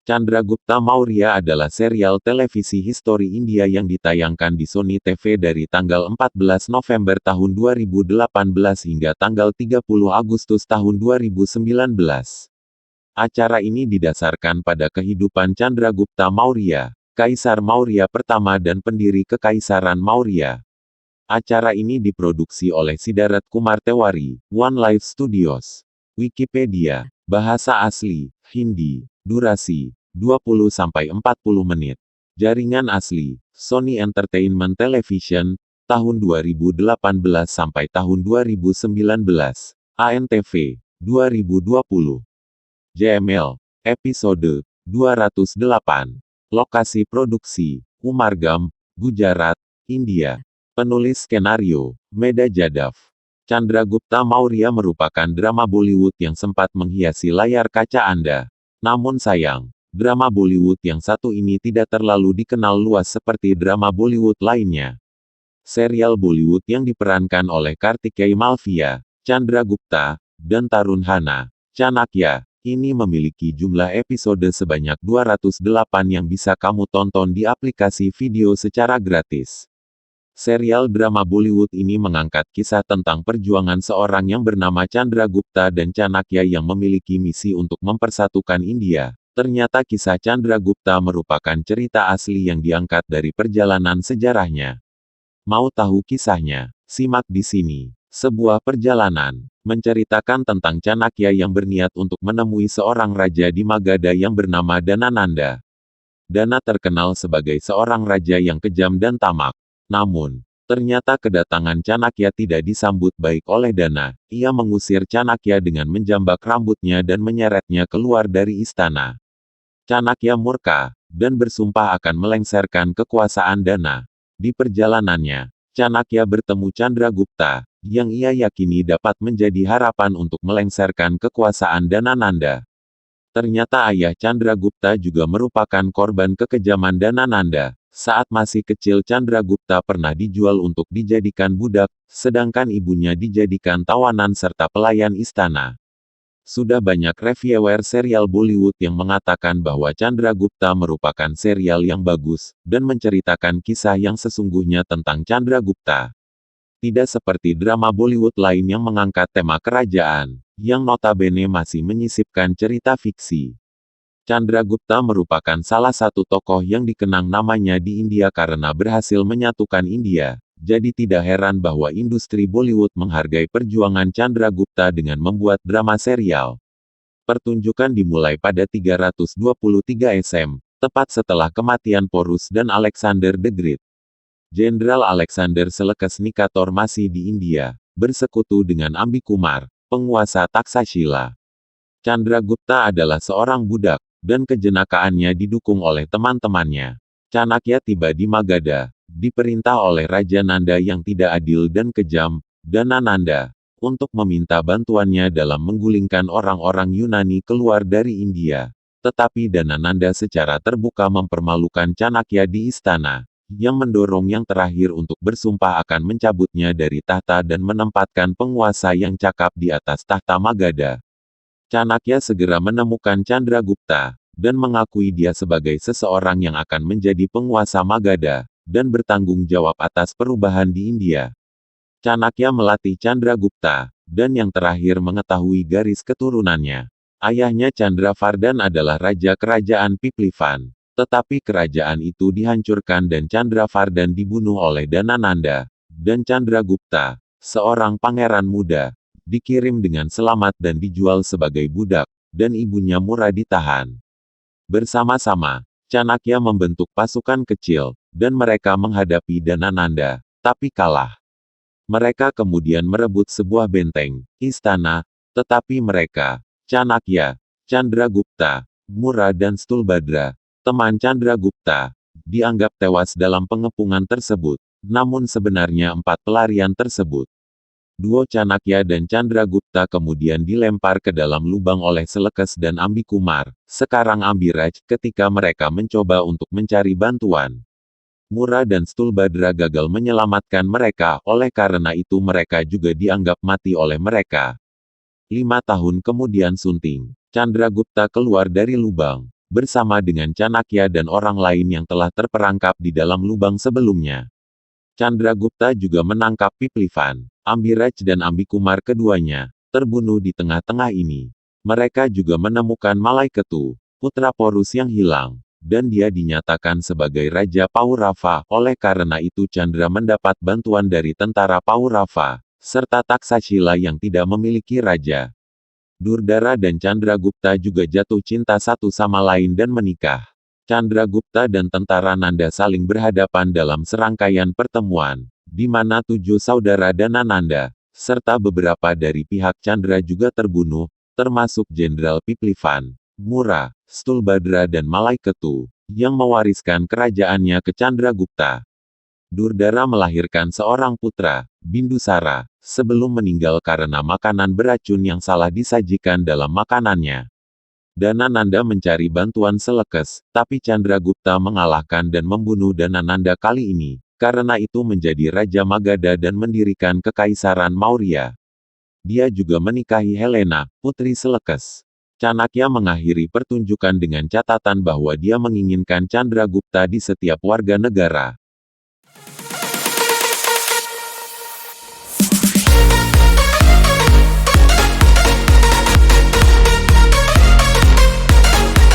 Chandragupta Maurya adalah serial televisi histori India yang ditayangkan di Sony TV dari tanggal 14 November tahun 2018 hingga tanggal 30 Agustus tahun 2019. Acara ini didasarkan pada kehidupan Chandragupta Maurya, Kaisar Maurya pertama dan pendiri Kekaisaran Maurya. Acara ini diproduksi oleh Siddharth Kumar Tewari, One Life Studios. Wikipedia, bahasa asli, Hindi, durasi, 20-40 menit. Jaringan asli, Sony Entertainment Television, tahun 2018 sampai tahun 2019. ANTV, 2020. JML, episode 208. Lokasi produksi, Umargam, Gujarat, India. Penulis skenario, Medha Jadhav. Chandragupta Maurya merupakan drama Bollywood yang sempat menghiasi layar kaca Anda. Namun sayang, drama Bollywood yang satu ini tidak terlalu dikenal luas seperti drama Bollywood lainnya. Serial Bollywood yang diperankan oleh Kartikeya Malviya, Chandragupta, dan Tarun Hana, Chanakya, ini memiliki jumlah episode sebanyak 208 yang bisa kamu tonton di aplikasi video secara gratis. Serial drama Bollywood ini mengangkat kisah tentang perjuangan seorang yang bernama Chandragupta dan Chanakya yang memiliki misi untuk mempersatukan India. Ternyata kisah Chandragupta merupakan cerita asli yang diangkat dari perjalanan sejarahnya. Mau tahu kisahnya? Simak di sini. Sebuah perjalanan menceritakan tentang Chanakya yang berniat untuk menemui seorang raja di Magadha yang bernama Dhanananda. Dana terkenal sebagai seorang raja yang kejam dan tamak. Namun, ternyata kedatangan Chanakya tidak disambut baik oleh Dana. Ia mengusir Chanakya dengan menjambak rambutnya dan menyeretnya keluar dari istana. Chanakya murka, dan bersumpah akan melengsarkan kekuasaan Dana. Di perjalanannya, Chanakya bertemu Chandragupta, yang ia yakini dapat menjadi harapan untuk melengsarkan kekuasaan Dhanananda. Ternyata ayah Chandragupta juga merupakan korban kekejaman Dhanananda. Saat masih kecil Chandragupta pernah dijual untuk dijadikan budak, sedangkan ibunya dijadikan tawanan serta pelayan istana. Sudah banyak reviewer serial Bollywood yang mengatakan bahwa Chandragupta merupakan serial yang bagus, dan menceritakan kisah yang sesungguhnya tentang Chandragupta. Tidak seperti drama Bollywood lain yang mengangkat tema kerajaan, yang notabene masih menyisipkan cerita fiksi. Chandragupta merupakan salah satu tokoh yang dikenang namanya di India karena berhasil menyatukan India. Jadi tidak heran bahwa industri Bollywood menghargai perjuangan Chandragupta dengan membuat drama serial. Pertunjukan dimulai pada 323 SM, tepat setelah kematian Porus dan Alexander the Great. Jenderal Alexander Seleucus Nikator masih di India, bersekutu dengan Ambikumar, penguasa Taksashila. Chandragupta adalah seorang budak, dan kejenakaannya didukung oleh teman-temannya. Chanakya tiba di Magadha, diperintah oleh Raja Nanda yang tidak adil dan kejam, Dhanananda, untuk meminta bantuannya dalam menggulingkan orang-orang Yunani keluar dari India. Tetapi Dhanananda secara terbuka mempermalukan Chanakya di istana, yang mendorong yang terakhir untuk bersumpah akan mencabutnya dari tahta dan menempatkan penguasa yang cakap di atas tahta Magadha. Chanakya segera menemukan Chandragupta, dan mengakui dia sebagai seseorang yang akan menjadi penguasa Magadha, dan bertanggung jawab atas perubahan di India. Chanakya melatih Chandragupta, dan yang terakhir mengetahui garis keturunannya. Ayahnya Chandravardan adalah raja kerajaan Piplivan, tetapi kerajaan itu dihancurkan dan Chandravardan dibunuh oleh Dhanananda, dan Chandragupta, seorang pangeran muda, dikirim dengan selamat dan dijual sebagai budak, dan ibunya Mura ditahan. Bersama-sama, Chanakya membentuk pasukan kecil, dan mereka menghadapi Dhanananda, tapi kalah. Mereka kemudian merebut sebuah benteng, istana, tetapi mereka, Chanakya, Chandragupta, Mura dan Stulbadra, teman Chandragupta, dianggap tewas dalam pengepungan tersebut. Namun sebenarnya 4 pelarian tersebut. Duo Chanakya dan Chandragupta kemudian dilempar ke dalam lubang oleh Seleucus dan Ambikumar, sekarang Ambiraj, ketika mereka mencoba untuk mencari bantuan. Mura dan Stulbadra gagal menyelamatkan mereka, oleh karena itu mereka juga dianggap mati oleh mereka. 5 tahun kemudian Sunting, Chandragupta keluar dari lubang. bersama dengan Chanakya dan orang lain yang telah terperangkap di dalam lubang sebelumnya. Chandragupta juga menangkap Piplivan, Ambiraj dan Ambikumar keduanya, terbunuh di tengah-tengah ini. Mereka juga menemukan Malaiketu, putra Porus yang hilang, dan dia dinyatakan sebagai Raja Paurava. Oleh karena itu Chandra mendapat bantuan dari tentara Paurava, serta Taksashila yang tidak memiliki raja. Durdara dan Chandragupta juga jatuh cinta satu sama lain dan menikah. Chandragupta dan tentara Nanda saling berhadapan dalam serangkaian pertemuan, di mana 7 saudara Danananda, serta beberapa dari pihak Chandra juga terbunuh, termasuk Jenderal Piplivan, Mura, Stulbadra dan Malaiketu, yang mewariskan kerajaannya ke Chandragupta. Durdara melahirkan seorang putra, Bindusara, sebelum meninggal karena makanan beracun yang salah disajikan dalam makanannya. Danananda mencari bantuan Selekes, tapi Chandragupta mengalahkan dan membunuh Danananda kali ini, karena itu menjadi Raja Magadha dan mendirikan Kekaisaran Maurya. Dia juga menikahi Helena, putri Selekes. Chanakya mengakhiri pertunjukan dengan catatan bahwa dia menginginkan Chandragupta di setiap warga negara.